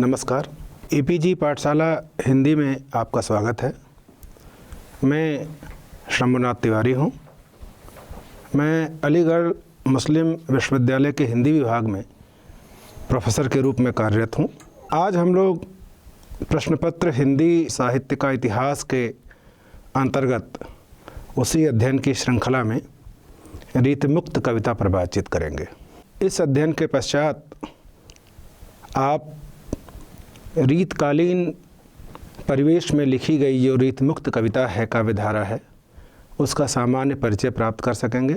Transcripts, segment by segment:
नमस्कार। एपीजी पाठशाला हिंदी में आपका स्वागत है। मैं शंभुनाथ तिवारी हूँ। मैं अलीगढ़ मुस्लिम विश्वविद्यालय के हिंदी विभाग में प्रोफेसर के रूप में कार्यरत हूँ। आज हम लोग प्रश्न पत्र हिंदी साहित्य का इतिहास के अंतर्गत उसी अध्ययन की श्रृंखला में रीतमुक्त कविता पर बातचीत करेंगे। इस अध्ययन के पश्चात आप रीतकालीन परिवेश में लिखी गई जो रीतमुक्त कविता है, काव्यधारा है, उसका सामान्य परिचय प्राप्त कर सकेंगे।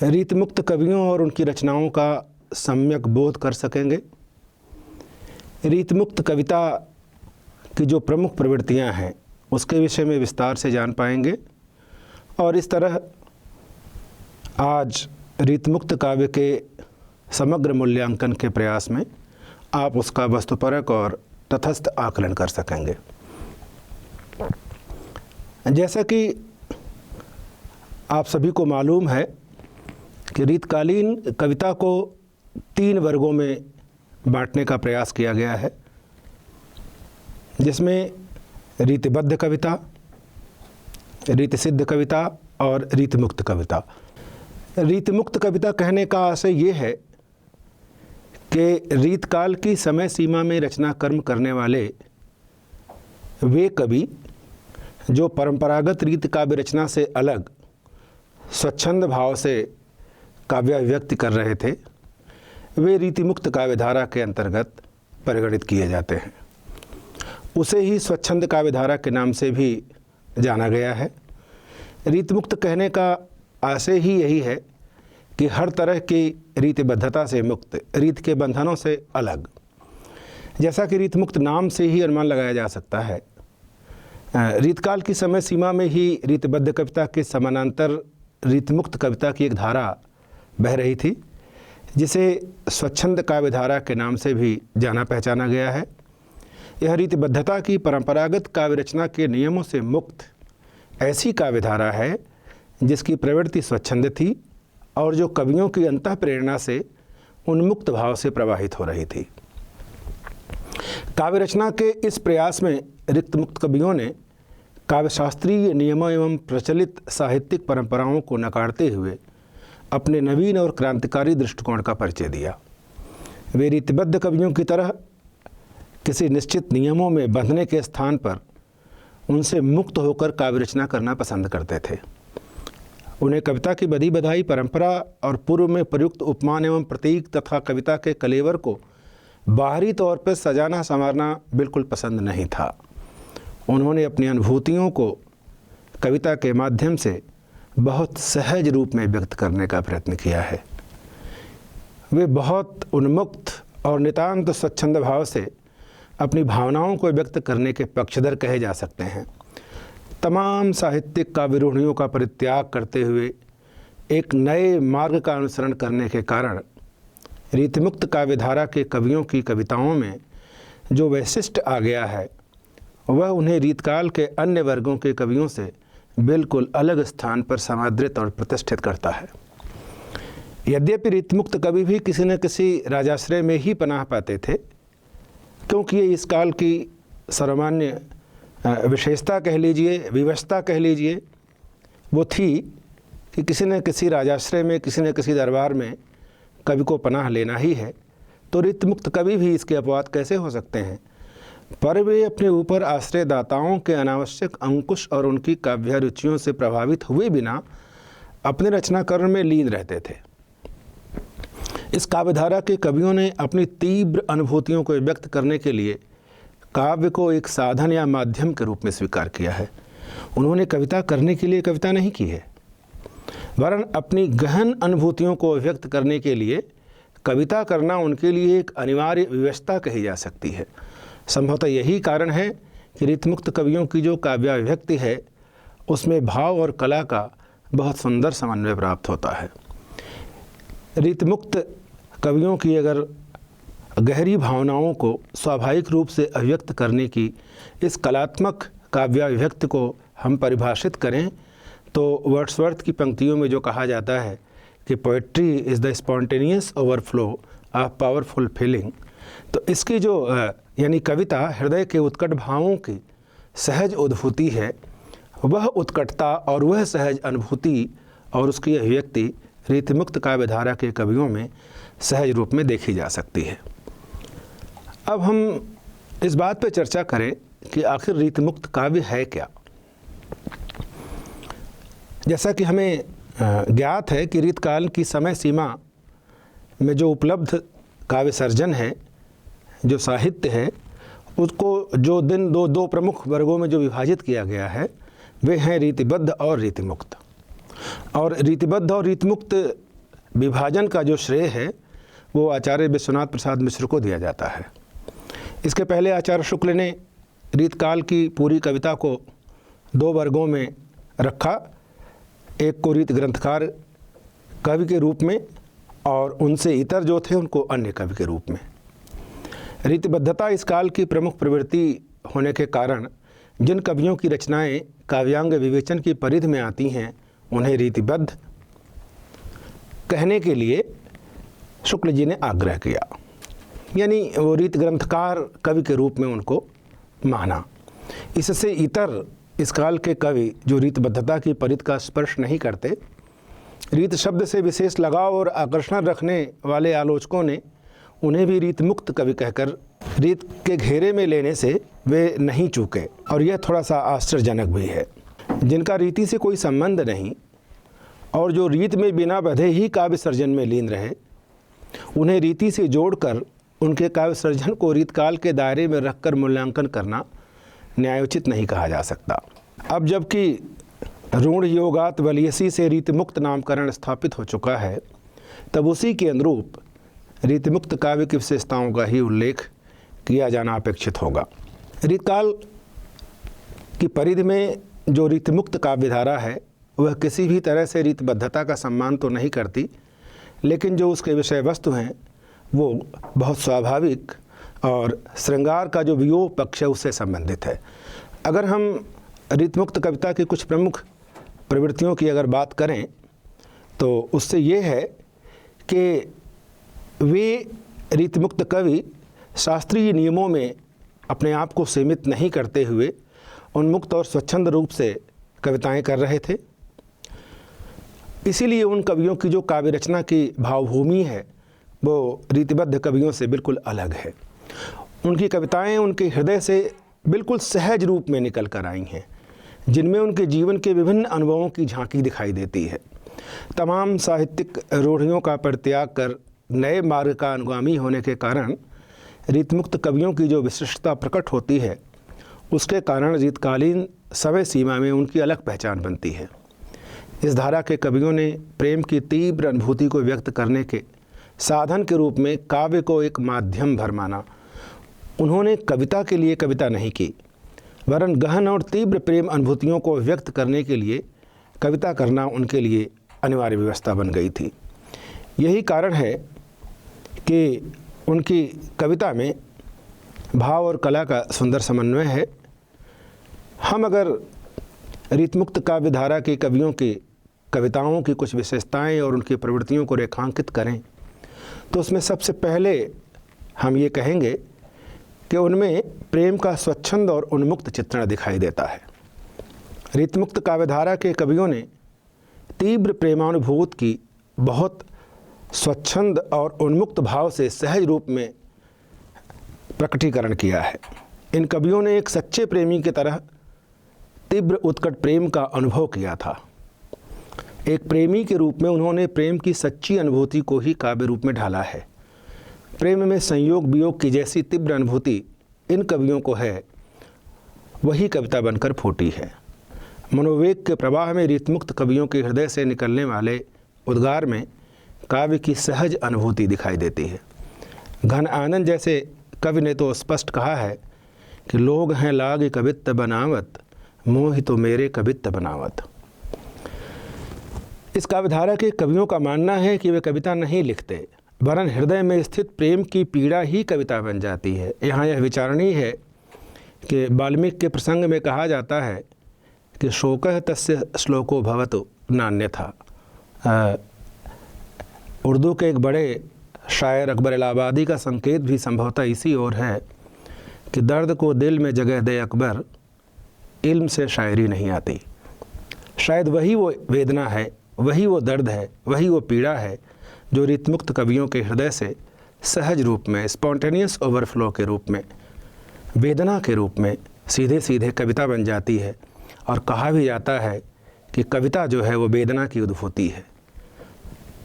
रीतमुक्त कवियों और उनकी रचनाओं का सम्यक बोध कर सकेंगे। रीतमुक्त कविता की जो प्रमुख प्रवृत्तियां हैं उसके विषय में विस्तार से जान पाएंगे और इस तरह आज रीतमुक्त काव्य के समग्र मूल्यांकन के प्रयास में आप उसका वस्तुपरक और तटस्थ आकलन कर सकेंगे। जैसा कि आप सभी को मालूम है कि रीतकालीन कविता को 3 वर्गों में बांटने का प्रयास किया गया है, जिसमें रीतिबद्ध कविता, रीतिसिद्ध कविता और रीतमुक्त कविता। रीतमुक्त कविता कहने का आशय ये है कि रीतकाल की समय सीमा में रचना कर्म करने वाले वे कवि जो परंपरागत रीत काव्य रचना से अलग स्वच्छंद भाव से काव्याभिव्यक्ति कर रहे थे, वे रीतिमुक्त काव्यधारा के अंतर्गत परिगणित किए जाते हैं। उसे ही स्वच्छंद काव्यधारा के नाम से भी जाना गया है। रीतमुक्त कहने का आशय ही यही है कि हर तरह की रीतिबद्धता से मुक्त, रीत के बंधनों से अलग। जैसा कि रीतमुक्त नाम से ही अनुमान लगाया जा सकता है, रीतकाल की समय सीमा में ही रीतबद्ध कविता के समानांतर रीतमुक्त कविता की एक धारा बह रही थी, जिसे स्वच्छंद काव्यधारा के नाम से भी जाना पहचाना गया है। यह रीतिबद्धता की परंपरागत काव्य रचना के नियमों से मुक्त ऐसी काव्यधारा है जिसकी प्रवृत्ति स्वच्छंद थी और जो कवियों की अंतः प्रेरणा से उन्मुक्त भाव से प्रवाहित हो रही थी। काव्य रचना के इस प्रयास में रीतमुक्त कवियों ने काव्यशास्त्रीय नियमों एवं प्रचलित साहित्यिक परंपराओं को नकारते हुए अपने नवीन और क्रांतिकारी दृष्टिकोण का परिचय दिया। वे रीतिबद्ध कवियों की तरह किसी निश्चित नियमों में बंधने के स्थान पर उनसे मुक्त होकर काव्य रचना करना पसंद करते थे। उन्हें कविता की बधी बधाई परंपरा और पूर्व में प्रयुक्त उपमान एवं प्रतीक तथा कविता के कलेवर को बाहरी तौर पर सजाना संवारना बिल्कुल पसंद नहीं था। उन्होंने अपनी अनुभूतियों को कविता के माध्यम से बहुत सहज रूप में व्यक्त करने का प्रयत्न किया है। वे बहुत उन्मुक्त और नितांत स्वच्छंद भाव से अपनी भावनाओं को व्यक्त करने के पक्षधर कहे जा सकते हैं। तमाम साहित्यिक काव्य रूढ़ियों का परित्याग करते हुए एक नए मार्ग का अनुसरण करने के कारण रीतमुक्त काव्यधारा के कवियों की कविताओं में जो वैशिष्ट्य आ गया है वह उन्हें रीतकाल के अन्य वर्गों के कवियों से बिल्कुल अलग स्थान पर समादृत और प्रतिष्ठित करता है। यद्यपि रीतमुक्त कवि भी किसी न किसी राजाश्रय में ही पनाह पाते थे, क्योंकि ये इस काल की सर्वमान्य विशेषता कह लीजिए, विवशता कह लीजिए, वो थी कि किसी न किसी राजाश्रय में, किसी न किसी दरबार में कवि को पनाह लेना ही है, तो रीतमुक्त कवि भी इसके अपवाद कैसे हो सकते हैं। पर वे अपने ऊपर आश्रयदाताओं के अनावश्यक अंकुश और उनकी काव्य रुचियों से प्रभावित हुए बिना अपने रचनाकर्म में लीन रहते थे। इस काव्यधारा के कवियों ने अपनी तीव्र अनुभूतियों को व्यक्त करने के लिए काव्य को एक साधन या माध्यम के रूप में स्वीकार किया है। उन्होंने कविता करने के लिए कविता नहीं की है, वरन अपनी गहन अनुभूतियों को व्यक्त करने के लिए कविता करना उनके लिए एक अनिवार्य व्यवस्था कही जा सकती है। संभवतः यही कारण है कि रीतमुक्त कवियों की जो काव्याभिव्यक्ति है उसमें भाव और कला का बहुत सुंदर समन्वय प्राप्त होता है। रीतमुक्त कवियों की अगर गहरी भावनाओं को स्वाभाविक रूप से अभिव्यक्त करने की इस कलात्मक काव्याभिव्यक्ति को हम परिभाषित करें तो वर्ड्सवर्थ की पंक्तियों में जो कहा जाता है कि poetry is the spontaneous overflow of powerful feeling, तो इसकी जो यानी कविता हृदय के उत्कट भावों की सहज उद्भूति है। वह उत्कटता और वह सहज अनुभूति और उसकी अभिव्यक्ति रीतिमुक्त काव्यधारा के कवियों में सहज रूप में देखी जा सकती है। अब हम इस बात पर चर्चा करें कि आखिर रीतिमुक्त काव्य है क्या। जैसा कि हमें ज्ञात है कि रीतकाल की समय सीमा में जो उपलब्ध काव्य सर्जन है, जो साहित्य है, उसको जो दो प्रमुख वर्गों में जो विभाजित किया गया है वे हैं रीतिबद्ध और रीतिमुक्त। और रीतिबद्ध और रीतिमुक्त विभाजन का जो श्रेय है वो आचार्य विश्वनाथ प्रसाद मिश्र को दिया जाता है। इसके पहले आचार्य शुक्ल ने रीतकाल की पूरी कविता को दो वर्गों में रखा, एक को रीत ग्रंथकार कवि के रूप में और उनसे इतर जो थे उनको अन्य कवि के रूप में। रीतिबद्धता इस काल की प्रमुख प्रवृत्ति होने के कारण जिन कवियों की रचनाएं काव्यांग विवेचन की परिधि में आती हैं उन्हें रीतिबद्ध कहने के लिए शुक्ल जी ने आग्रह किया, यानी वो रीत ग्रंथकार कवि के रूप में उनको माना। इससे इतर इस काल के कवि जो रीतबद्धता की परिधि का स्पर्श नहीं करते, रीत शब्द से विशेष लगाव और आकर्षण रखने वाले आलोचकों ने उन्हें भी रीतमुक्त कवि कहकर रीत के घेरे में लेने से वे नहीं चूके। और यह थोड़ा सा आश्चर्यजनक भी है। जिनका रीति से कोई संबंध नहीं और जो रीत में बिना बंधे ही काव्य सर्जन में लीन रहे, उन्हें रीति से जोड़कर उनके काव्य सर्जन को रीतकाल के दायरे में रखकर मूल्यांकन करना न्यायोचित नहीं कहा जा सकता। अब जबकि रूढ़ योगात वलीयसी से रीतिमुक्त नामकरण स्थापित हो चुका है, तब उसी के अनुरूप रीतिमुक्त काव्य की विशेषताओं का ही उल्लेख किया जाना अपेक्षित होगा। रीतकाल की परिधि में जो रीतिमुक्त काव्यधारा है वह किसी भी तरह से रीतबद्धता का सम्मान तो नहीं करती, लेकिन जो उसके विषय वस्तु हैं वो बहुत स्वाभाविक और श्रृंगार का जो वियोग पक्ष है उससे संबंधित है। अगर हम रीतमुक्त कविता की कुछ प्रमुख प्रवृत्तियों की अगर बात करें तो उससे ये है कि वे रीतमुक्त कवि शास्त्रीय नियमों में अपने आप को सीमित नहीं करते हुए उन्मुक्त और स्वच्छंद रूप से कविताएं कर रहे थे। इसीलिए उन कवियों की जो काव्य रचना की भावभूमि है वो रीतिबद्ध कवियों से बिल्कुल अलग है। उनकी कविताएं उनके हृदय से बिल्कुल सहज रूप में निकल कर आई हैं, जिनमें उनके जीवन के विभिन्न अनुभवों की झांकी दिखाई देती है। तमाम साहित्यिक रूढ़ियों का परित्याग कर नए मार्ग का अनुगामी होने के कारण रीतमुक्त कवियों की जो विशिष्टता प्रकट होती है, उसके कारण रीतकालीन समय सीमा में उनकी अलग पहचान बनती है। इस धारा के कवियों ने प्रेम की तीव्र अनुभूति को व्यक्त करने के साधन के रूप में काव्य को एक माध्यम भर माना। उन्होंने कविता के लिए कविता नहीं की, वरन गहन और तीव्र प्रेम अनुभूतियों को व्यक्त करने के लिए कविता करना उनके लिए अनिवार्य व्यवस्था बन गई थी। यही कारण है कि उनकी कविता में भाव और कला का सुंदर समन्वय है। हम अगर रीतमुक्त काव्यधारा के कवियों की कविताओं की कुछ विशेषताएं और उनकी प्रवृत्तियों को रेखांकित करें तो उसमें सबसे पहले हम ये कहेंगे कि उनमें प्रेम का स्वच्छंद और उन्मुक्त चित्रण दिखाई देता है। रीतमुक्त काव्यधारा के कवियों ने तीव्र प्रेमानुभूति की बहुत स्वच्छंद और उन्मुक्त भाव से सहज रूप में प्रकटीकरण किया है। इन कवियों ने एक सच्चे प्रेमी की तरह तीव्र उत्कट प्रेम का अनुभव किया था। एक प्रेमी के रूप में उन्होंने प्रेम की सच्ची अनुभूति को ही काव्य रूप में ढाला है। प्रेम में संयोग वियोग की जैसी तीव्र अनुभूति इन कवियों को है, वही कविता बनकर फूटी है। मनोवेग के प्रवाह में रीतमुक्त कवियों के हृदय से निकलने वाले उद्गार में काव्य की सहज अनुभूति दिखाई देती है। घन आनंद जैसे कवि ने तो स्पष्ट कहा है कि लोग हैं लाग कवित्त बनावत, मोहि तो मेरे कवित्त बनावत। इस काव्यधारा के कवियों का मानना है कि वे कविता नहीं लिखते, वरन हृदय में स्थित प्रेम की पीड़ा ही कविता बन जाती है। यहाँ यह विचारणीय है कि वाल्मीकि के प्रसंग में कहा जाता है कि शोकः तस्य श्लोको भवतु नान्यथा। उर्दू के एक बड़े शायर अकबर इलाहाबादी का संकेत भी संभवतः इसी ओर है कि दर्द को दिल में जगह दे अकबर, इल्म से शायरी नहीं आती। शायद वही वो वेदना है, वही वो दर्द है, वही वो पीड़ा है जो रीतमुक्त कवियों के हृदय से सहज रूप में, स्पॉन्टेनियस ओवरफ्लो के रूप में, वेदना के रूप में सीधे सीधे कविता बन जाती है। और कहा भी जाता है कि कविता जो है वो वेदना की उद्भूति है।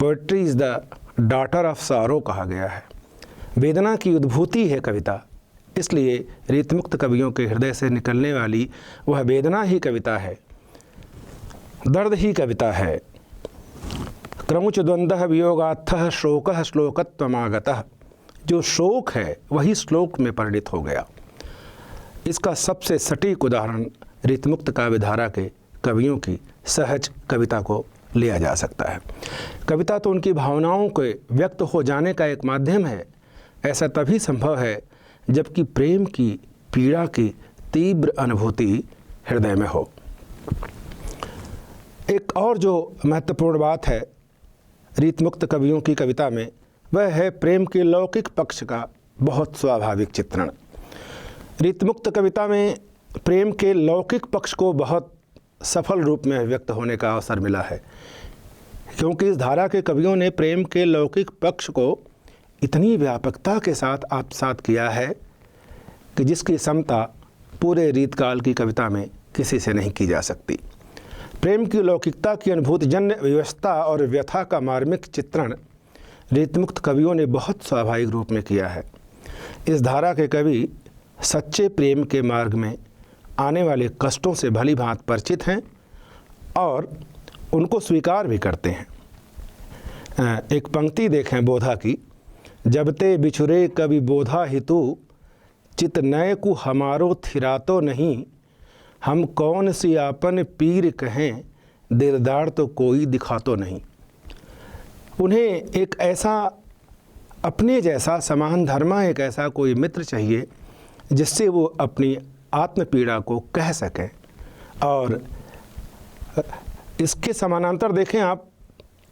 Poetry is the daughter of sorrow कहा गया है। वेदना की उद्भूति है कविता, इसलिए रीतमुक्त कवियों के हृदय से निकलने वाली वह वेदना ही कविता है, दर्द ही कविता है। क्रमुच द्वंद्व वियोगात्थ शोकः श्लोकत्वमागतः, जो शोक है वही श्लोक में परिणित हो गया। इसका सबसे सटीक उदाहरण रीतमुक्त काव्यधारा के कवियों की सहज कविता को लिया जा सकता है। कविता तो उनकी भावनाओं के व्यक्त हो जाने का एक माध्यम है। ऐसा तभी संभव है जबकि प्रेम की पीड़ा की तीव्र अनुभूति हृदय में हो। एक और जो महत्वपूर्ण बात है रीतमुक्त कवियों की कविता में, वह है प्रेम के लौकिक पक्ष का बहुत स्वाभाविक चित्रण। रीतमुक्त कविता में प्रेम के लौकिक पक्ष को बहुत सफल रूप में व्यक्त होने का अवसर मिला है, क्योंकि इस धारा के कवियों ने प्रेम के लौकिक पक्ष को इतनी व्यापकता के साथ आत्मसात किया है कि जिसकी समता पूरे रीतकाल की कविता में किसी से नहीं की जा सकती। प्रेम की लौकिकता की अनुभूतिजन्य व्यवस्था और व्यथा का मार्मिक चित्रण रीतमुक्त कवियों ने बहुत स्वाभाविक रूप में किया है। इस धारा के कवि सच्चे प्रेम के मार्ग में आने वाले कष्टों से भली भांति परिचित हैं और उनको स्वीकार भी करते हैं। एक पंक्ति देखें बोधा की, जब ते बिछुरे कवि बोधा हितु, चित नय को हमारो थिरातो नहीं, हम कौन सी आपन पीर कहें, दिलदार तो कोई दिखातो नहीं। उन्हें एक ऐसा अपने जैसा समान धर्मा एक ऐसा कोई मित्र चाहिए जिससे वो अपनी आत्मपीड़ा को कह सकें। और इसके समानांतर देखें आप,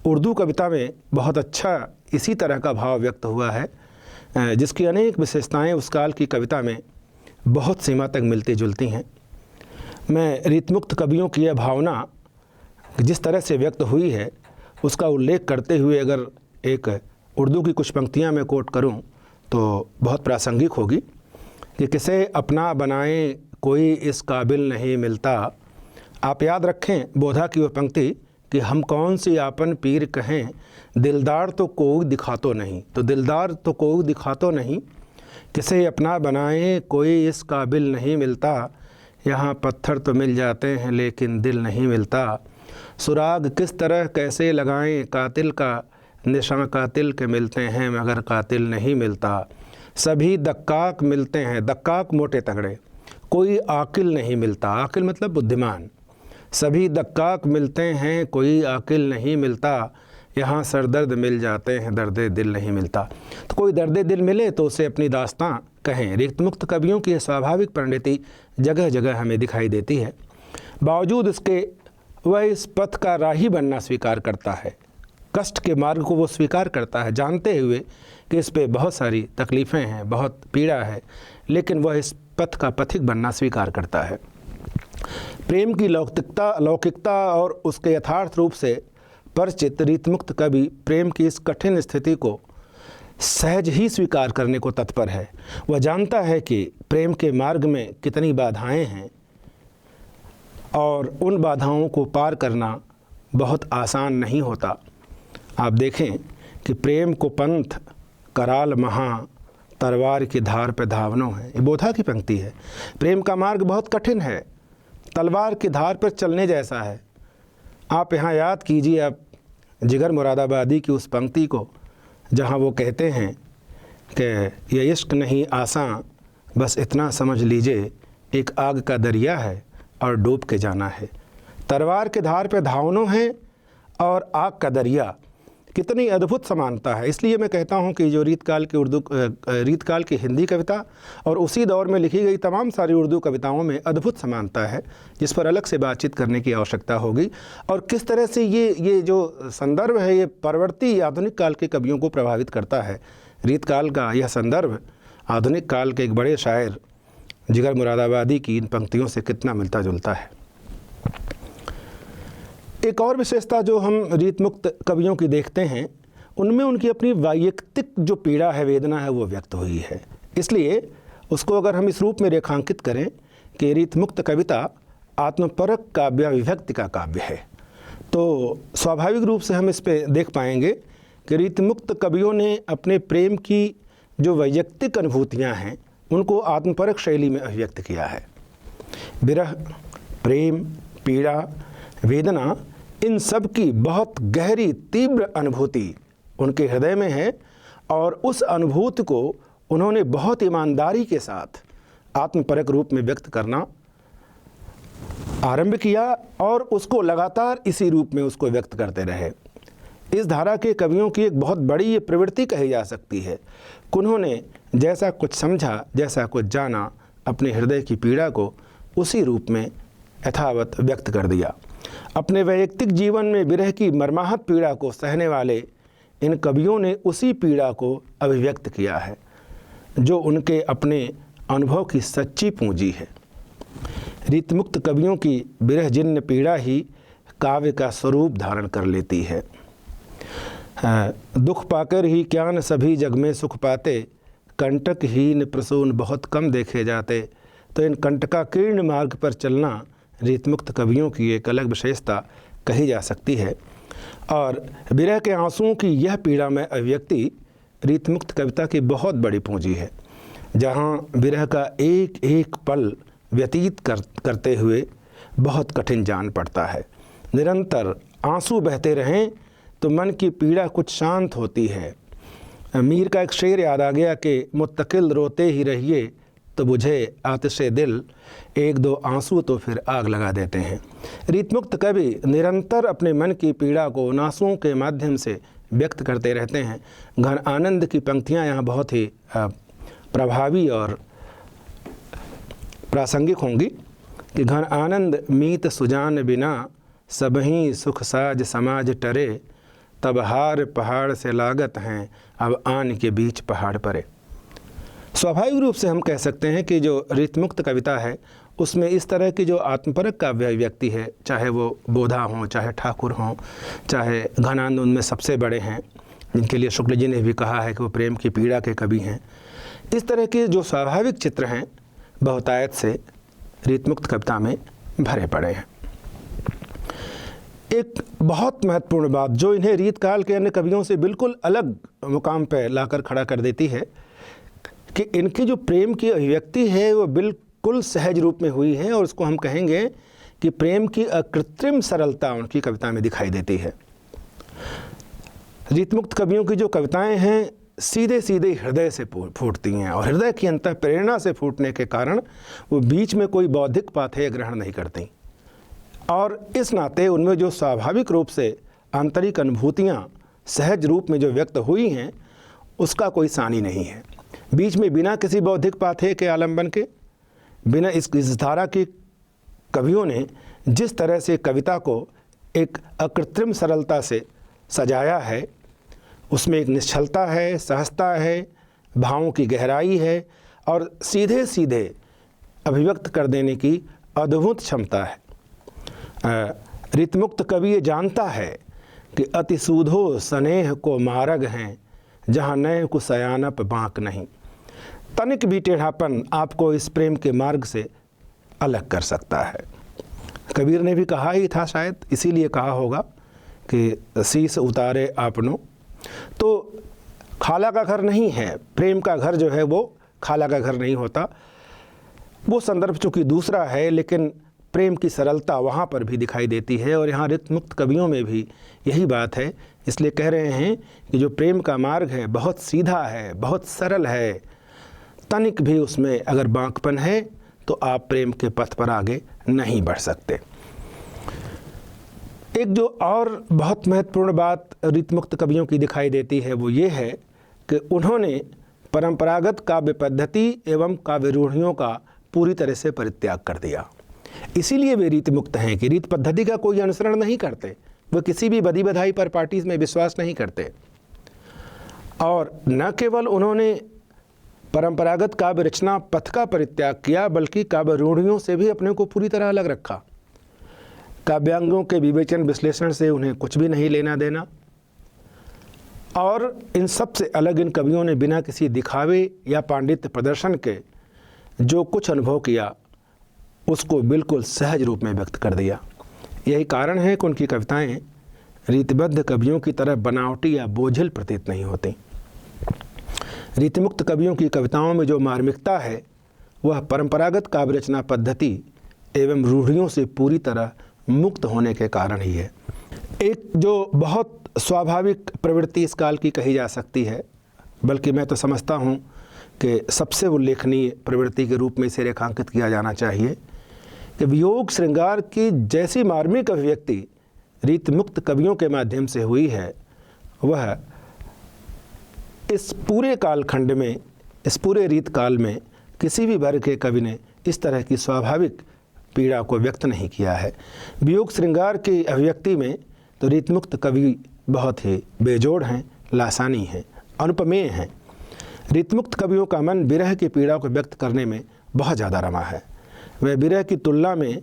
उर्दू कविता में बहुत अच्छा इसी तरह का भाव व्यक्त हुआ है, जिसकी अनेक विशेषताएं उस काल की कविता में बहुत सीमा तक मिलती जुलती हैं। मैं रीतमुक्त कवियों की यह भावना जिस तरह से व्यक्त हुई है उसका उल्लेख करते हुए अगर एक उर्दू की कुछ पंक्तियां मैं कोट करूं तो बहुत प्रासंगिक होगी कि किसे अपना बनाए कोई इस काबिल नहीं मिलता। आप याद रखें बोधा की वह पंक्ति कि हम कौन सी आपन पीर कहें, दिलदार तो कोई दिखातो नहीं। तो दिलदार तो कोई दिखातो नहीं, किसे अपना बनाए कोई इस काबिल नहीं मिलता, यहाँ पत्थर तो मिल जाते हैं लेकिन दिल नहीं मिलता। सुराग किस तरह कैसे लगाएं कातिल का, निशान कातिल के मिलते हैं मगर कातिल नहीं मिलता। सभी दक्काक मिलते हैं, दक्काक मोटे तगड़े, कोई आकिल नहीं मिलता। आकिल मतलब बुद्धिमान। सभी दक्काक मिलते हैं, कोई आकिल नहीं मिलता, यहाँ सरदर्द मिल जाते हैं, दर्द दिल नहीं मिलता। तो कोई दर्द दिल मिले तो उसे अपनी दास्तां कहें। रीतमुक्त कवियों की स्वाभाविक परिणति जगह जगह हमें दिखाई देती है। बावजूद इसके वह इस पथ का राही बनना स्वीकार करता है, कष्ट के मार्ग को वो स्वीकार करता है, जानते हुए कि इस पे बहुत सारी तकलीफ़ें हैं, बहुत पीड़ा है, लेकिन वह इस पथ का पथिक बनना स्वीकार करता है। प्रेम की लौकिकता और उसके यथार्थ रूप से परिचित रीतमुक्त कवि प्रेम की इस कठिन स्थिति को सहज ही स्वीकार करने को तत्पर है। वह जानता है कि प्रेम के मार्ग में कितनी बाधाएं हैं और उन बाधाओं को पार करना बहुत आसान नहीं होता। आप देखें कि प्रेम को पंथ कराल महा, तलवार की धार पे धावनो है। ये बोधा की पंक्ति है। प्रेम का मार्ग बहुत कठिन है, तलवार की धार पर चलने जैसा है। आप यहाँ याद कीजिए आप जिगर मुरादाबादी की उस पंक्ति को, जहाँ वो कहते हैं कि ये इश्क नहीं आसान, बस इतना समझ लीजिए एक आग का दरिया है और डूब के जाना है। तलवार के धार पे धावनो है और आग का दरिया, कितनी अद्भुत समानता है। इसलिए मैं कहता हूँ कि जो रीतकाल की हिंदी कविता और उसी दौर में लिखी गई तमाम सारी उर्दू कविताओं में अद्भुत समानता है, जिस पर अलग से बातचीत करने की आवश्यकता होगी। और किस तरह से ये जो संदर्भ है ये परवर्ती आधुनिक काल के कवियों को प्रभावित करता है। रीतकाल का यह संदर्भ आधुनिक काल के एक बड़े शायर जिगर मुरादाबादी की इन पंक्तियों से कितना मिलता जुलता है। एक और विशेषता जो हम रीतमुक्त कवियों की देखते हैं, उनमें उनकी अपनी वैयक्तिक जो पीड़ा है, वेदना है, वो व्यक्त हुई है। इसलिए उसको अगर हम इस रूप में रेखांकित करें कि रीतमुक्त कविता आत्मपरक काव्य विभक्ति का काव्य है, तो स्वाभाविक रूप से हम इस पे देख पाएंगे कि रीतमुक्त कवियों ने अपने प्रेम की जो वैयक्तिक अनुभूतियाँ हैं उनको आत्मपरक शैली में अभिव्यक्त किया है। विरह, प्रेम, पीड़ा, वेदना, इन सब की बहुत गहरी तीव्र अनुभूति उनके हृदय में है और उस अनुभूति को उन्होंने बहुत ईमानदारी के साथ आत्मपरक रूप में व्यक्त करना आरंभ किया और उसको लगातार इसी रूप में उसको व्यक्त करते रहे। इस धारा के कवियों की एक बहुत बड़ी ये प्रवृत्ति कही जा सकती है कि उन्होंने जैसा कुछ समझा, जैसा कुछ जाना, अपने हृदय की पीड़ा को उसी रूप में यथावत व्यक्त कर दिया। अपने वैयक्तिक जीवन में विरह की मर्माहत पीड़ा को सहने वाले इन कवियों ने उसी पीड़ा को अभिव्यक्त किया है जो उनके अपने अनुभव की सच्ची पूंजी है। रीतमुक्त कवियों की विरहजन्य पीड़ा ही काव्य का स्वरूप धारण कर लेती है। दुख पाकर ही क्या न सभी जग में सुख पाते, कंटकहीन प्रसून बहुत कम देखे जाते। तो इन कंटकाकीर्ण मार्ग पर चलना रीतमुक्त कवियों की एक अलग विशेषता कही जा सकती है और विरह के आंसुओं की यह पीड़ा में अभिव्यक्ति रीतमुक्त कविता की बहुत बड़ी पूंजी है, जहाँ विरह का एक एक पल व्यतीत करते हुए बहुत कठिन जान पड़ता है। निरंतर आंसू बहते रहें तो मन की पीड़ा कुछ शांत होती है। मीर का एक शेर याद आ गया कि मुत्तकिल रोते ही रहिए तो बुझे आतिशे दिल, एक दो आंसू तो फिर आग लगा देते हैं। रीतमुक्त कवि निरंतर अपने मन की पीड़ा को उन आंसुओं के माध्यम से व्यक्त करते रहते हैं। घन आनंद की पंक्तियाँ यहाँ बहुत ही प्रभावी और प्रासंगिक होंगी कि घन आनंद मीत सुजान बिना, सबहीं सुख साज समाज टरे, तब हार पहाड़ से लागत हैं, अब आन के बीच पहाड़ परे। स्वाभाविक रूप से हम कह सकते हैं कि जो रीतमुक्त कविता है उसमें इस तरह की जो आत्मपरक काव्य अभिव्यक्ति है, चाहे वो बोधा हों, चाहे ठाकुर हों, चाहे घनानंद उनमें सबसे बड़े हैं, जिनके लिए शुक्ल जी ने भी कहा है कि वो प्रेम की पीड़ा के कवि हैं। इस तरह के जो स्वाभाविक चित्र हैं बहुतायत से रीतमुक्त कविता में भरे पड़े हैं। एक बहुत महत्वपूर्ण बात जो इन्हें रीतकाल के अन्य कवियों से बिल्कुल अलग मुकाम पर लाकर खड़ा कर देती है कि इनकी जो प्रेम की अभिव्यक्ति है वो बिल्कुल सहज रूप में हुई है और उसको हम कहेंगे कि प्रेम की अकृत्रिम सरलता उनकी कविता में दिखाई देती है। रीतमुक्त कवियों की जो कविताएं हैं सीधे सीधे हृदय से फूटती हैं और हृदय की अंतः प्रेरणा से फूटने के कारण वो बीच में कोई बौद्धिक पाथेय ग्रहण नहीं करती और इस नाते उनमें जो स्वाभाविक रूप से आंतरिक अनुभूतियाँ सहज रूप में जो व्यक्त हुई हैं उसका कोई सानी नहीं है। बीच में बिना किसी बौद्धिक पाथेय के आलंबन के, बिना इस धारा के कवियों ने जिस तरह से कविता को एक अकृत्रिम सरलता से सजाया है, उसमें एक निश्चलता है, सहजता है, भावों की गहराई है और सीधे सीधे अभिव्यक्त कर देने की अद्भुत क्षमता है। रीतमुक्त कवि ये जानता है कि अति सूधो स्नेह को मार्ग हैं, जहाँ नए को सयानप बाँक नहीं। तनिक भी टेढ़ापन आपको इस प्रेम के मार्ग से अलग कर सकता है। कबीर ने भी कहा ही था, शायद इसीलिए कहा होगा कि शीश उतारे आपनो। तो खाला का घर नहीं है, प्रेम का घर जो है वो खाला का घर नहीं होता। वो संदर्भ चूँकि दूसरा है, लेकिन प्रेम की सरलता वहाँ पर भी दिखाई देती है और यहाँ रीतमुक्त कवियों में भी यही बात है। इसलिए कह रहे हैं कि जो प्रेम का मार्ग है बहुत सीधा है, बहुत सरल है, तनिक भी उसमें अगर बांकपन है तो आप प्रेम के पथ पर आगे नहीं बढ़ सकते। एक जो और बहुत महत्वपूर्ण बात रीतमुक्त कवियों की दिखाई देती है वो ये है कि उन्होंने परंपरागत काव्य पद्धति एवं काव्य रूढ़ियों का पूरी तरह से परित्याग कर दिया। इसीलिए वे रीतमुक्त हैं कि रीत पद्धति का कोई अनुसरण नहीं करते, वे किसी भी बधी बधाई पर पार्टीज में विश्वास नहीं करते और न केवल उन्होंने परंपरागत काव्य रचना पथ का परित्याग किया, बल्कि काव्य रूढ़ियों से भी अपने को पूरी तरह अलग रखा। काव्यांगों के विवेचन विश्लेषण से उन्हें कुछ भी नहीं लेना देना, और इन सब से अलग इन कवियों ने बिना किसी दिखावे या पांडित्य प्रदर्शन के जो कुछ अनुभव किया उसको बिल्कुल सहज रूप में व्यक्त कर दिया। यही कारण है कि उनकी कविताएं रीतिबद्ध कवियों की तरह बनावटी या बोझिल प्रतीत नहीं होती। रीतिमुक्त कवियों की कविताओं में जो मार्मिकता है वह परंपरागत काव्य रचना पद्धति एवं रूढ़ियों से पूरी तरह मुक्त होने के कारण ही है। एक जो बहुत स्वाभाविक प्रवृत्ति इस काल की कही जा सकती है, बल्कि मैं तो समझता हूँ कि सबसे उल्लेखनीय प्रवृत्ति के रूप में इसे रेखांकित किया जाना चाहिए कि वियोग श्रृंगार की जैसी मार्मिक अभिव्यक्ति रीतमुक्त कवियों के माध्यम से हुई है, वह इस पूरे कालखंड में, इस पूरे रीत काल में किसी भी वर्ग के कवि ने इस तरह की स्वाभाविक पीड़ा को व्यक्त नहीं किया है। वियोग श्रृंगार की अभिव्यक्ति में तो रीतमुक्त कवि बहुत ही बेजोड़ हैं, लासानी हैं, अनुपमेय हैं। रीतमुक्त कवियों का मन विरह की पीड़ा को व्यक्त करने में बहुत ज़्यादा रमा है। वे विरह की तुलना में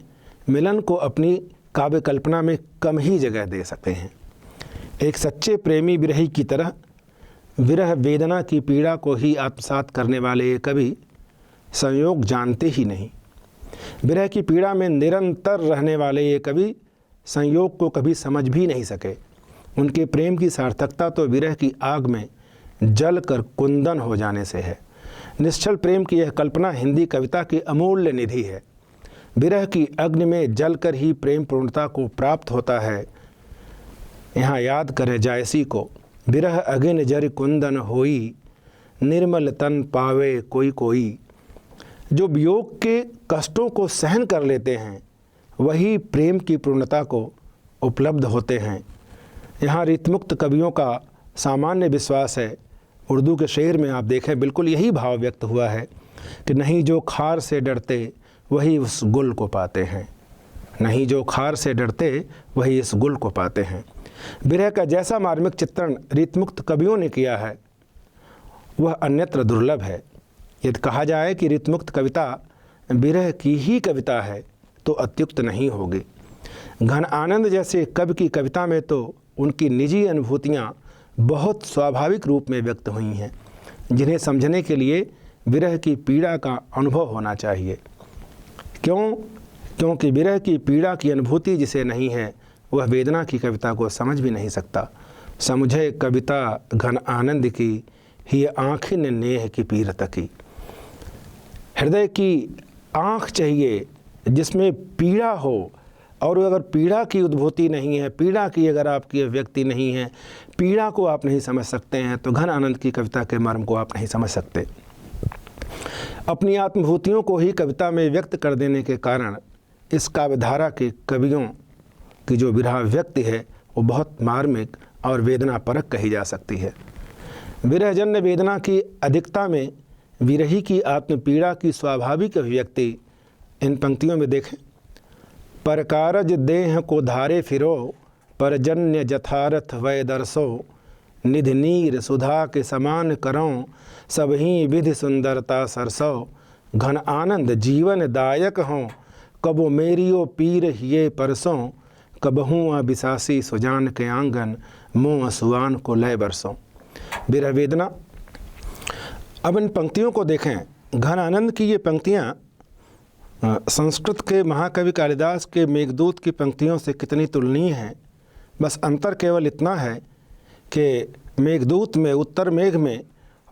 मिलन को अपनी काव्य कल्पना में कम ही जगह दे सकते हैं। एक सच्चे प्रेमी विरही की तरह विरह वेदना की पीड़ा को ही आत्मसात करने वाले ये कवि संयोग जानते ही नहीं। विरह की पीड़ा में निरंतर रहने वाले ये कवि संयोग को कभी समझ भी नहीं सके। उनके प्रेम की सार्थकता तो विरह की आग में जल कर कुंदन हो जाने से है। निश्चल प्रेम की यह कल्पना हिंदी कविता की अमूल्य निधि है। विरह की अग्नि में जलकर ही प्रेम पूर्णता को प्राप्त होता है। यहाँ याद करें जायसी को, विरह अगिन जर कुंदन होई, निर्मल तन पावे कोई कोई। जो वियोग के कष्टों को सहन कर लेते हैं वही प्रेम की पूर्णता को उपलब्ध होते हैं। यहाँ रीतमुक्त कवियों का सामान्य विश्वास है। उर्दू के शेर में आप देखें बिल्कुल यही भाव व्यक्त हुआ है कि नहीं जो खार से डरते वही उस गुल को पाते हैं, नहीं जो खार से डरते वही इस गुल को पाते हैं। विरह का जैसा मार्मिक चित्रण रीतमुक्त कवियों ने किया है वह अन्यत्र दुर्लभ है। यदि कहा जाए कि रीतमुक्त कविता विरह की ही कविता है तो अत्युक्त नहीं होगी। घन आनंद जैसे कवि की कविता में तो उनकी निजी अनुभूतियाँ बहुत स्वाभाविक रूप में व्यक्त हुई हैं, जिन्हें समझने के लिए विरह की पीड़ा का अनुभव होना चाहिए। क्योंकि विरह की पीड़ा की अनुभूति जिसे नहीं है वह वेदना की कविता को समझ भी नहीं सकता। समझे कविता घन आनंद की, ही आँखिन नेह की पीरत की। हृदय की आँख चाहिए जिसमें पीड़ा हो, और अगर पीड़ा की उद्भूति नहीं है, पीड़ा की अगर आपकी अभिव्यक्ति नहीं है, पीड़ा को आप नहीं समझ सकते हैं तो घन आनंद की कविता के मर्म को आप नहीं समझ सकते। अपनी आत्मभूतियों को ही कविता में व्यक्त कर देने के कारण इस काव्यधारा के कवियों की जो विरहाभिव्यक्ति है वो बहुत मार्मिक और वेदनापरक कही जा सकती है। विरहजन्य वेदना की अधिकता में विरही की आत्मपीड़ा की स्वाभाविक अभिव्यक्ति इन पंक्तियों में देखें। परकारज देह को धारे फिरो, परजन्य जथारथ वय दर्शो, निधि नीर सुधा के समान करों, सबही विधि सुंदरता सरसो, घन आनंद जीवन दायक हों, कबो मेरियो पीर ये परसों, कबहूँ अबिसासी सुजान के आंगन, मुँह सुआन को लय बरसों। विरह वेदना। अब इन पंक्तियों को देखें। घन आनंद की ये पंक्तियाँ संस्कृत के महाकवि कालिदास के मेघदूत की पंक्तियों से कितनी तुलनीय हैं। बस अंतर केवल इतना है कि मेघदूत में, उत्तर मेघ में,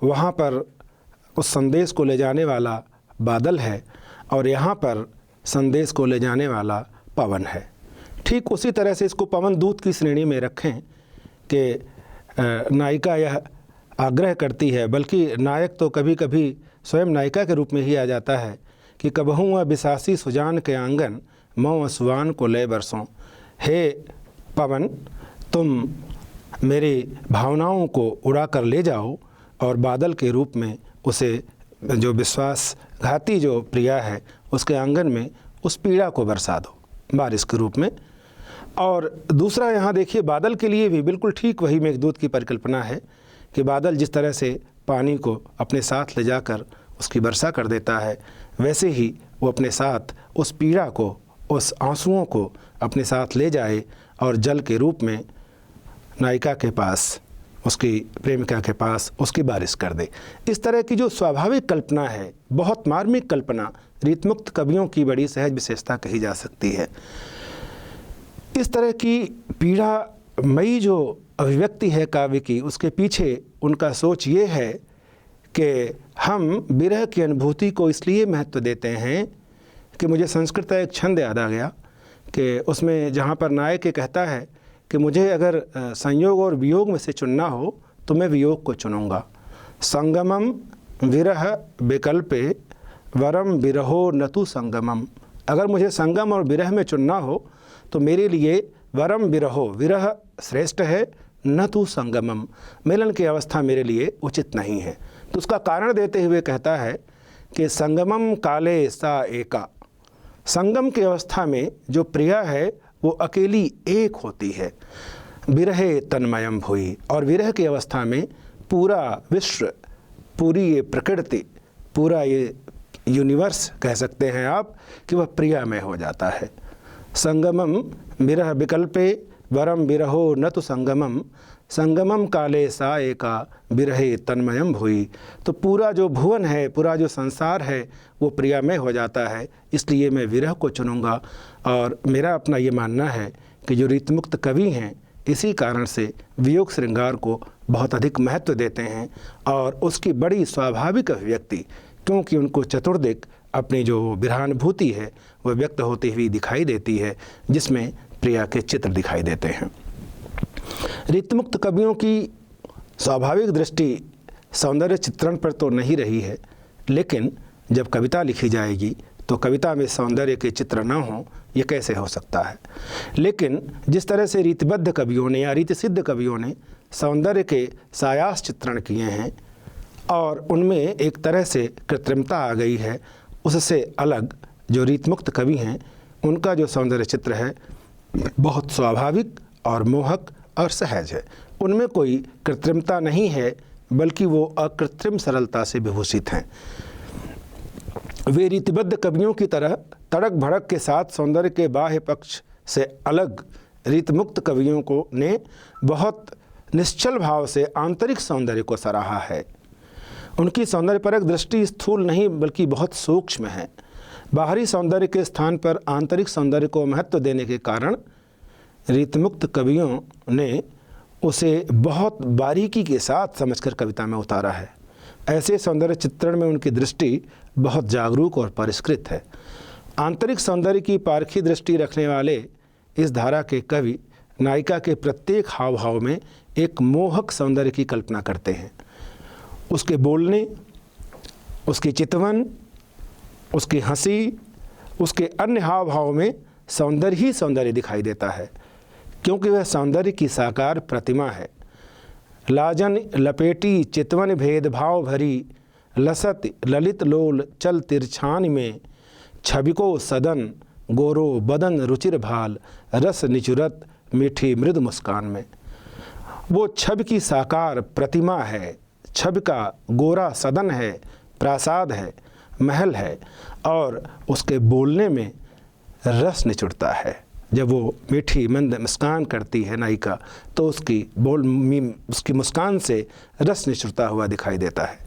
वहाँ पर उस संदेश को ले जाने वाला बादल है और यहाँ पर संदेश को ले जाने वाला पवन है। ठीक उसी तरह से इसको पवन दूत की श्रेणी में रखें कि नायिका यह आग्रह करती है, बल्कि नायक तो कभी कभी स्वयं नायिका के रूप में ही आ जाता है कि कबहूँ बिसासी सुजान के आंगन, मऊ सुवान को लय बरसों। हे पवन, तुम मेरी भावनाओं को उड़ा कर ले जाओ और बादल के रूप में उसे, जो विश्वासघाती जो प्रिया है, उसके आंगन में उस पीड़ा को बरसा दो बारिश के रूप में। और दूसरा यहाँ देखिए, बादल के लिए भी बिल्कुल ठीक वही मेघदूत की परिकल्पना है कि बादल जिस तरह से पानी को अपने साथ ले जाकर उसकी वर्षा कर देता है, वैसे ही वो अपने साथ उस पीड़ा को, उस आंसुओं को अपने साथ ले जाए और जल के रूप में नायिका के पास, उसकी प्रेमिका के पास उसकी बारिश कर दे। इस तरह की जो स्वाभाविक कल्पना है, बहुत मार्मिक कल्पना, रीतमुक्त कवियों की बड़ी सहज विशेषता कही जा सकती है। इस तरह की पीड़ामयी जो अभिव्यक्ति है काव्य की, उसके पीछे उनका सोच ये है कि हम विरह की अनुभूति को इसलिए महत्व देते हैं कि मुझे संस्कृत का एक छंद याद आ गया कि उसमें जहाँ पर नायक ये कहता है कि मुझे अगर संयोग और वियोग में से चुनना हो तो मैं वियोग को चुनूँगा। संगमम विरह विकल्पे वरम विरहो न तु संगमम। अगर मुझे संगम और विरह में चुनना हो तो मेरे लिए वरम विरहो, विरह श्रेष्ठ है, न तु संगमम, मिलन की अवस्था मेरे लिए उचित नहीं है। तो उसका कारण देते हुए कहता है कि संगमम काले सा एका, संगम की अवस्था में जो प्रिया है वो अकेली एक होती है। विरहे तन्मयम भुई, और विरह की अवस्था में पूरा विश्व, पूरी ये प्रकृति, पूरा ये यूनिवर्स कह सकते हैं आप कि वह प्रिया में हो जाता है। संगमम विरह विकल्पे वरम विरहो न तो संगमम, संगमम काले सा एका विरहे तन्मयम भुई। तो पूरा जो भुवन है, पूरा जो संसार है वो प्रिया में हो जाता है, इसलिए मैं विरह को चुनूँगा। और मेरा अपना ये मानना है कि जो रीतमुक्त कवि हैं इसी कारण से वियोग श्रृंगार को बहुत अधिक महत्व देते हैं और उसकी बड़ी स्वाभाविक अभिव्यक्ति, क्योंकि उनको चतुर्दिक अपनी जो विरहानुभूति है वह व्यक्त होती हुई दिखाई देती है, जिसमें प्रिया के चित्र दिखाई देते हैं। रीतमुक्त कवियों की स्वाभाविक दृष्टि सौंदर्य चित्रण पर तो नहीं रही है, लेकिन जब कविता लिखी जाएगी तो कविता में सौंदर्य के चित्र न हों, ये कैसे हो सकता है। लेकिन जिस तरह से रीतिबद्ध कवियों ने या रीतिसिद्ध कवियों ने सौंदर्य के सायास चित्रण किए हैं और उनमें एक तरह से कृत्रिमता आ गई है, उससे अलग जो रीतमुक्त कवि हैं उनका जो सौंदर्य चित्र है बहुत स्वाभाविक और मोहक और सहज है। उनमें कोई कृत्रिमता नहीं है, बल्कि वो अकृत्रिम सरलता से विभूषित हैं। वे रीतिबद्ध कवियों की तरह तड़क भड़क के साथ सौंदर्य के बाह्य पक्ष से अलग रीतमुक्त कवियों को ने बहुत निश्चल भाव से आंतरिक सौंदर्य को सराहा है। उनकी सौंदर्यपरक दृष्टि स्थूल नहीं बल्कि बहुत सूक्ष्म है। बाहरी सौंदर्य के स्थान पर आंतरिक सौंदर्य को महत्व देने के कारण रीतमुक्त कवियों ने उसे बहुत बारीकी के साथ समझकर कविता में उतारा है। ऐसे सौंदर्य चित्रण में उनकी दृष्टि बहुत जागरूक और परिष्कृत है। आंतरिक सौंदर्य की पारखी दृष्टि रखने वाले इस धारा के कवि नायिका के प्रत्येक हाव भाव में एक मोहक सौंदर्य की कल्पना करते हैं। उसके बोलने, उसकी चितवन, उसकी हंसी, उसके अन्य हाव भाव में सौंदर्य ही सौंदर्य दिखाई देता है, क्योंकि वह सौंदर्य की साकार प्रतिमा है। लाजन लपेटी चितवन भेदभाव भरी, लसत ललित लोल चल तिरछान में, छबिको सदन गोरो बदन रुचिर भाल, रस निचुरत मीठी मृदु मुस्कान में। वो छब की साकार प्रतिमा है, छब का गोरा सदन है, प्रासाद है, महल है, और उसके बोलने में रस निचुड़ता है। जब वो मीठी मंद मुस्कान करती है नायिका तो उसकी मुस्कान से रस निचुड़ता हुआ दिखाई देता है।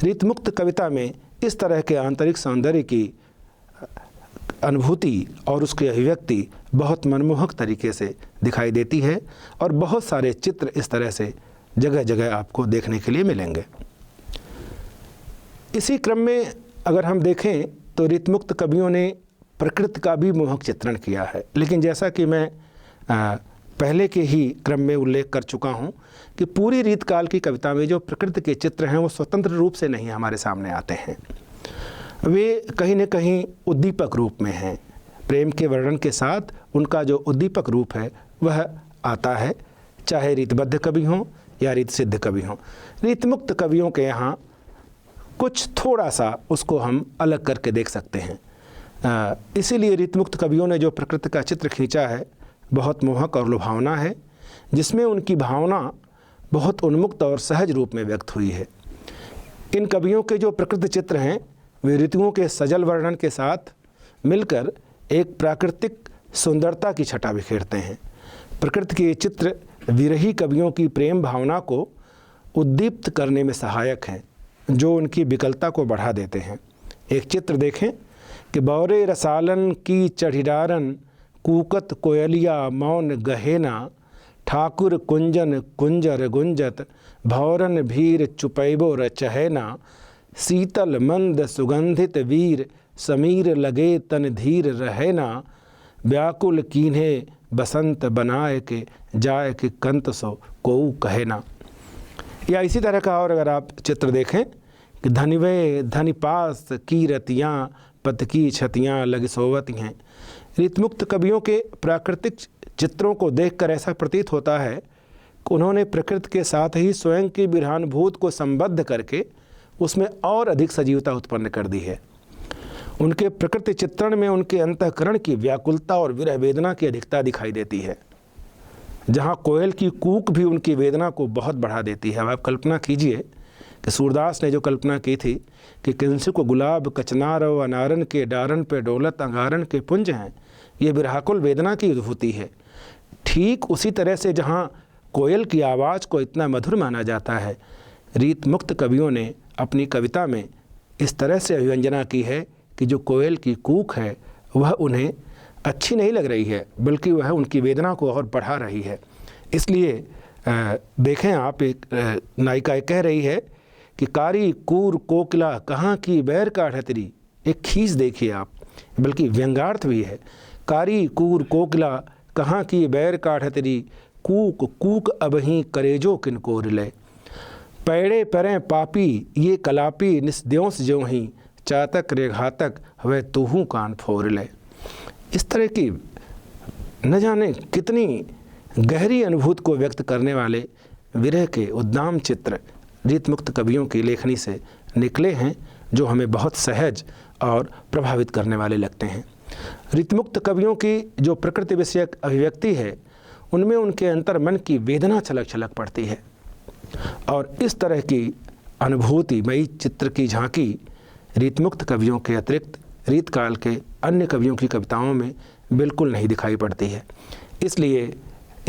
रीतमुक्त कविता में इस तरह के आंतरिक सौंदर्य की अनुभूति और उसकी अभिव्यक्ति बहुत मनमोहक तरीके से दिखाई देती है और बहुत सारे चित्र इस तरह से जगह जगह आपको देखने के लिए मिलेंगे। इसी क्रम में अगर हम देखें तो रीतमुक्त कवियों ने प्रकृति का भी मोहक चित्रण किया है, लेकिन जैसा कि मैं पहले के ही क्रम में उल्लेख कर चुका हूँ कि पूरी रीतकाल की कविता में जो प्रकृति के चित्र हैं वो स्वतंत्र रूप से नहीं हमारे सामने आते हैं, वे कहीं न कहीं उद्दीपक रूप में हैं। प्रेम के वर्णन के साथ उनका जो उद्दीपक रूप है वह आता है, चाहे रीतबद्ध कवि हों या रीतसिद्ध कवि हों। रीतमुक्त कवियों के यहाँ कुछ थोड़ा सा उसको हम अलग करके देख सकते हैं। इसीलिए रीतमुक्त कवियों ने जो प्रकृति का चित्र खींचा है बहुत मोहक और लुभावना है, जिसमें उनकी भावना बहुत उन्मुक्त और सहज रूप में व्यक्त हुई है। इन कवियों के जो प्रकृति चित्र हैं वे ऋतुओं के सजल वर्णन के साथ मिलकर एक प्राकृतिक सुंदरता की छटा बिखेरते हैं। प्रकृति के चित्र विरही कवियों की प्रेम भावना को उद्दीप्त करने में सहायक हैं, जो उनकी विकलता को बढ़ा देते हैं। एक चित्र देखें कि बौरे रसालन की चढ़िडारन, कूकत कोयलिया मौन गहेना, ठाकुर कुंजन कुंजर गुंजत, भौरन भीर चुपैबो रचहैना, शीतल मंद सुगंधित वीर, समीर लगे तन धीर रहैना, व्याकुल कीन्हे बसंत बनाए के, जाए के कंत सो कोऊ कहेना। या इसी तरह का और अगर आप चित्र देखें कि धनिवे धनिपास की रतियाँ, पत की छतियाँ लग सोवती हैं। रीतमुक्त कवियों के प्राकृतिक चित्रों को देखकर ऐसा प्रतीत होता है कि उन्होंने प्रकृति के साथ ही स्वयं की विरहानुभूति को संबद्ध करके उसमें और अधिक सजीवता उत्पन्न कर दी है। उनके प्रकृति चित्रण में उनके अंतःकरण की व्याकुलता और विरह वेदना की अधिकता दिखाई देती है, जहाँ कोयल की कूक भी उनकी वेदना को बहुत बढ़ा देती है। आप कल्पना कीजिए कि सूरदास ने जो कल्पना की थी कि किंसु को गुलाब कचनार व अनारन के डारन पे डोलत अंगारन के पुंज हैं, ये विरहाकुल वेदना की अनुभूति है। ठीक उसी तरह से जहाँ कोयल की आवाज़ को इतना मधुर माना जाता है, रीतमुक्त कवियों ने अपनी कविता में इस तरह से अभिव्यंजना की है कि जो कोयल की कूक है वह उन्हें अच्छी नहीं लग रही है, बल्कि वह उनकी वेदना को और बढ़ा रही है। इसलिए देखें आप, एक नायिका कह रही है कि कारी कूर कोकिला कहाँ की बैर काढ़तरी। एक खींच देखिए आप, बल्कि व्यंग्यार्थ भी है। कारी कूर कोकिला कहाँ की बैर काढ़तरी, कूक कूक अबहीं करेजो किनको रिले, पैड़े परें पापी ये कलापी निस्द्योंस ज्यों ही, चातक रे घातक वह तूहू कान फोर ले। इस तरह की न जाने कितनी गहरी अनुभूति को व्यक्त करने वाले विरह के उद्दाम चित्र रीतमुक्त कवियों की लेखनी से निकले हैं, जो हमें बहुत सहज और प्रभावित करने वाले लगते हैं। रीतमुक्त कवियों की जो प्रकृति विषयक अभिव्यक्ति है, उनमें उनके अंतर्मन की वेदना छलक छलक पड़ती है, और इस तरह की अनुभूति मई चित्र की झांकी रीतमुक्त कवियों के अतिरिक्त रीतकाल के अन्य कवियों की कविताओं में बिल्कुल नहीं दिखाई पड़ती है। इसलिए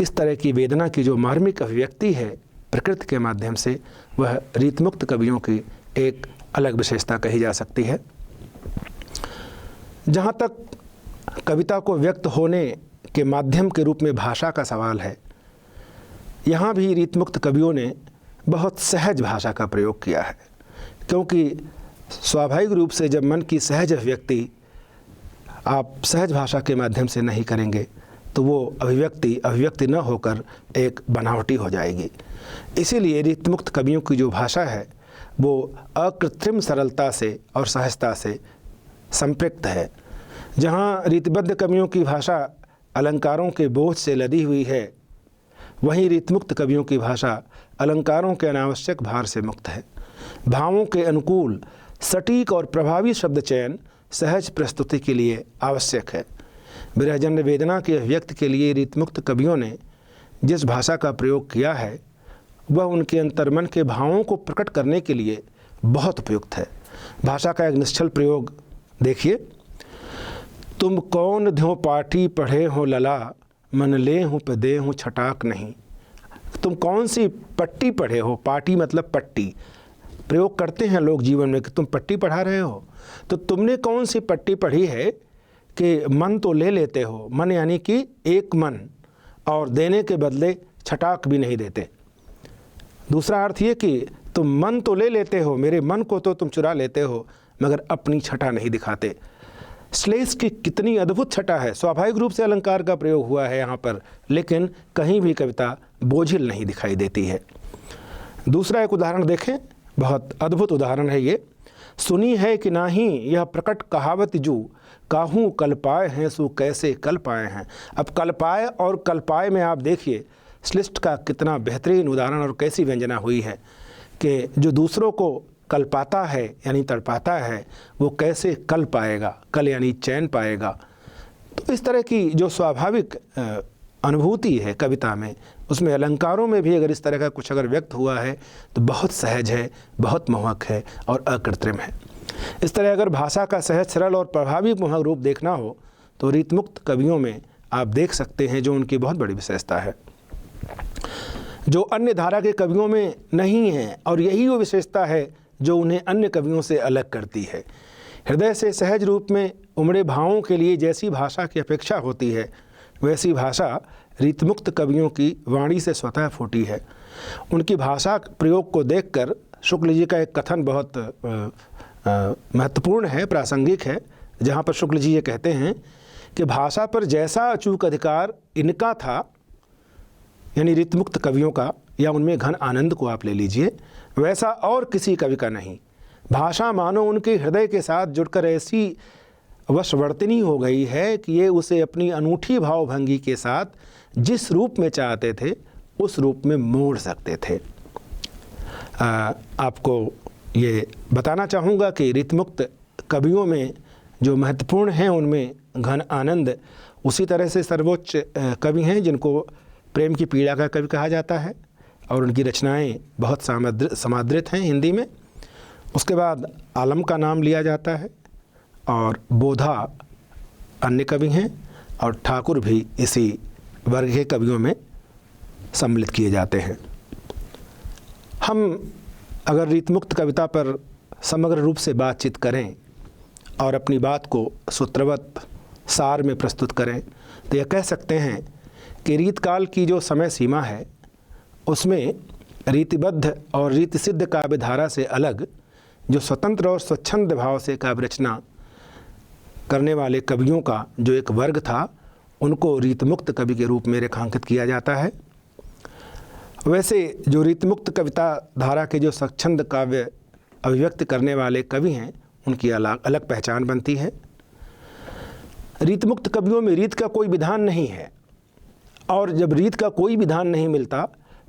इस तरह की वेदना की जो मार्मिक अभिव्यक्ति है प्रकृति के माध्यम से, वह रीतमुक्त कवियों की एक अलग विशेषता कही जा सकती है। जहाँ तक कविता को व्यक्त होने के माध्यम के रूप में भाषा का सवाल है, यहाँ भी रीतमुक्त कवियों ने बहुत सहज भाषा का प्रयोग किया है, क्योंकि स्वाभाविक रूप से जब मन की सहज अभिव्यक्ति आप सहज भाषा के माध्यम से नहीं करेंगे तो वो अभिव्यक्ति न होकर एक बनावटी हो जाएगी। इसीलिए रीतमुक्त कवियों की जो भाषा है वो अकृत्रिम सरलता से और सहजता से संपृक्त है। जहाँ रीतबद्ध कवियों की भाषा अलंकारों के बोझ से लदी हुई है, वहीं रीतमुक्त कवियों की भाषा अलंकारों के अनावश्यक भार से मुक्त है। भावों के अनुकूल सटीक और प्रभावी शब्द चयन सहज प्रस्तुति के लिए आवश्यक है। विरहजन्य वेदना की अभिव्यक्ति के लिए रीतमुक्त कवियों ने जिस भाषा का प्रयोग किया है, वह उनके अंतर्मन के भावों को प्रकट करने के लिए बहुत उपयुक्त है। भाषा का एक निश्चल प्रयोग देखिए। तुम कौन ध्यों पाठी पढ़े हो लला, मन ले हूँ पदे हूँ छटाक नहीं। तुम कौन सी पट्टी पढ़े हो, पाटी मतलब पट्टी, प्रयोग करते हैं लोग जीवन में कि तुम पट्टी पढ़ा रहे हो, तो तुमने कौन सी पट्टी पढ़ी है कि मन तो ले लेते हो। मन यानी कि एक मन, और देने के बदले छटाक भी नहीं देते। दूसरा अर्थ ये कि तुम मन तो ले लेते हो, मेरे मन को तो तुम चुरा लेते हो, मगर अपनी छटा नहीं दिखाते। श्लेष की कितनी अद्भुत छटा है। स्वाभाविक रूप से अलंकार का प्रयोग हुआ है यहाँ पर, लेकिन कहीं भी कविता बोझिल नहीं दिखाई देती है। दूसरा एक उदाहरण देखें, बहुत अद्भुत उदाहरण है ये। सुनी है कि नाही यह प्रकट कहावत जू, काहूँ कल पाए हैं सो कैसे कल पाए हैं। अब कल पाए और कल पाए में आप देखिए श्लिष्ट का कितना बेहतरीन उदाहरण और कैसी व्यंजना हुई है कि जो दूसरों को कल पाता है यानी तड़पाता है, वो कैसे कल पाएगा, कल यानी चैन पाएगा। तो इस तरह की जो स्वाभाविक अनुभूति है कविता में, उसमें अलंकारों में भी अगर इस तरह का कुछ अगर व्यक्त हुआ है तो बहुत सहज है, बहुत मोहक है और अकृत्रिम है। इस तरह अगर भाषा का सहज, सरल और प्रभावी मोहक रूप देखना हो तो रीतमुक्त कवियों में आप देख सकते हैं जो उनकी बहुत बड़ी विशेषता है, जो अन्य धारा के कवियों में नहीं है, और यही वो विशेषता है जो उन्हें अन्य कवियों से अलग करती है। हृदय से सहज रूप में उमड़े भावों के लिए जैसी भाषा की अपेक्षा होती है, वैसी भाषा रीतमुक्त कवियों की वाणी से स्वतः फूटी है। उनकी भाषा प्रयोग को देखकर शुक्ल जी का एक कथन बहुत महत्वपूर्ण है, प्रासंगिक है, जहाँ पर शुक्ल जी ये कहते हैं कि भाषा पर जैसा अचूक अधिकार इनका था, यानी रीतमुक्त कवियों का, या उनमें घन आनंद को आप ले लीजिए, वैसा और किसी कवि का नहीं। भाषा मानो उनके हृदय के साथ जुड़कर ऐसी वशवर्तिनी हो गई है कि ये उसे अपनी अनूठी भावभंगी के साथ जिस रूप में चाहते थे उस रूप में मोड़ सकते थे। आपको ये बताना चाहूँगा कि रीतमुक्त कवियों में जो महत्वपूर्ण हैं उनमें घन आनंद उसी तरह से सर्वोच्च कवि हैं जिनको प्रेम की पीड़ा का कवि कहा जाता है, और उनकी रचनाएं बहुत समादृत हैं हिंदी में। उसके बाद आलम का नाम लिया जाता है, और बोधा अन्य कवि हैं, और ठाकुर भी इसी वर्ग के कवियों में सम्मिलित किए जाते हैं। हम अगर रीतमुक्त कविता पर समग्र रूप से बातचीत करें और अपनी बात को सूत्रवत सार में प्रस्तुत करें तो यह कह सकते हैं कि रीतकाल की जो समय सीमा है उसमें रीतिबद्ध और रीतिसिद्ध काव्य धारा से अलग जो स्वतंत्र और स्वच्छंद भाव से काव्य रचना करने वाले कवियों का जो एक वर्ग था, उनको रीतमुक्त कवि के रूप में रेखांकित किया जाता है। वैसे जो रीतमुक्त कविता धारा के जो स्वच्छंद काव्य अभिव्यक्त करने वाले कवि हैं, उनकी अलग अलग पहचान बनती है। रीतमुक्त कवियों में रीत का कोई विधान नहीं है, और जब रीत का कोई विधान नहीं मिलता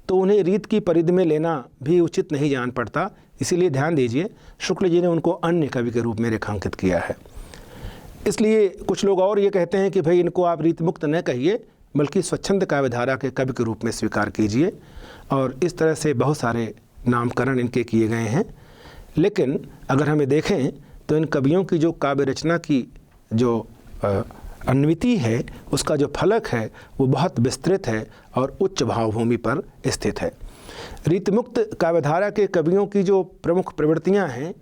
तो उन्हें रीत की परिधि में लेना भी उचित नहीं जान पड़ता। इसीलिए ध्यान दीजिए, शुक्ल जी ने उनको अन्य कवि के रूप में रेखांकित किया है। इसलिए कुछ लोग और ये कहते हैं कि भाई इनको आप रीतमुक्त न कहिए, बल्कि स्वच्छंद काव्यधारा के कवि के रूप में स्वीकार कीजिए, और इस तरह से बहुत सारे नामकरण इनके किए गए हैं। लेकिन अगर हमें देखें तो इन कवियों की जो काव्य रचना की जो अन्विति है, उसका जो फलक है वो बहुत विस्तृत है और उच्च भावभूमि पर स्थित है। रीतमुक्त काव्यधारा के कवियों की जो प्रमुख प्रवृत्तियां हैं,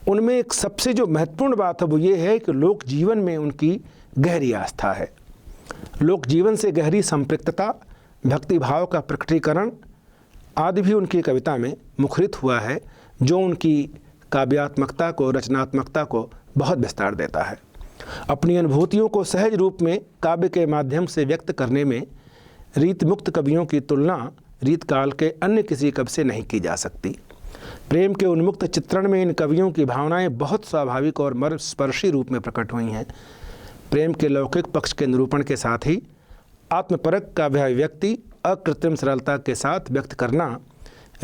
उनमें एक सबसे जो महत्वपूर्ण बात है वो ये है कि लोक जीवन में उनकी गहरी आस्था है। लोक जीवन से गहरी संपृक्तता, भक्ति भाव का प्रकटीकरण आदि भी उनकी कविता में मुखरित हुआ है, जो उनकी काव्यात्मकता को, रचनात्मकता को बहुत विस्तार देता है। अपनी अनुभूतियों को सहज रूप में काव्य के माध्यम से व्यक्त करने में रीतमुक्त कवियों की तुलना रीतकाल के अन्य किसी कवि से नहीं की जा सकती। प्रेम के उन्मुक्त चित्रण में इन कवियों की भावनाएं बहुत स्वाभाविक और मर्मस्पर्शी रूप में प्रकट हुई हैं। प्रेम के लौकिक पक्ष के निरूपण के साथ ही आत्मपरक काव्याभिव्यक्ति अकृत्रिम सरलता के साथ व्यक्त करना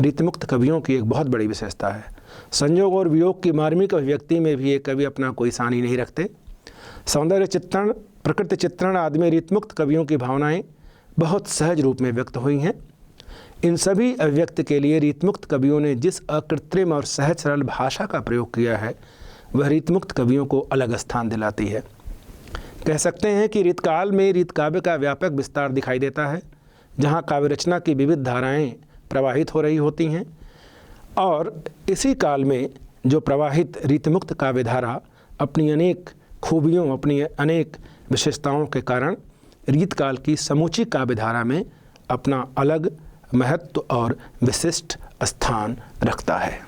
रीतमुक्त कवियों की एक बहुत बड़ी विशेषता है। संयोग और वियोग की मार्मिक अभिव्यक्ति में भी ये कवि अपना कोई सानी नहीं रखते। सौंदर्य चित्रण, प्रकृति चित्रण आदि में रीतमुक्त कवियों की भावनाएं बहुत सहज रूप में व्यक्त हुई हैं। इन सभी अभिव्यक्ति के लिए रीतमुक्त कवियों ने जिस अकृत्रिम और सहज सरल भाषा का प्रयोग किया है, वह रीतमुक्त कवियों को अलग स्थान दिलाती है। कह सकते हैं कि रीतकाल में रीत काव्य का व्यापक विस्तार दिखाई देता है, जहाँ काव्य रचना की विविध धाराएं प्रवाहित हो रही होती हैं, और इसी काल में जो प्रवाहित रीतमुक्त काव्यधारा अपनी अनेक खूबियों, अपनी अनेक विशेषताओं के कारण रीतकाल की समूची काव्यधारा में अपना अलग महत्व और विशिष्ट स्थान रखता है।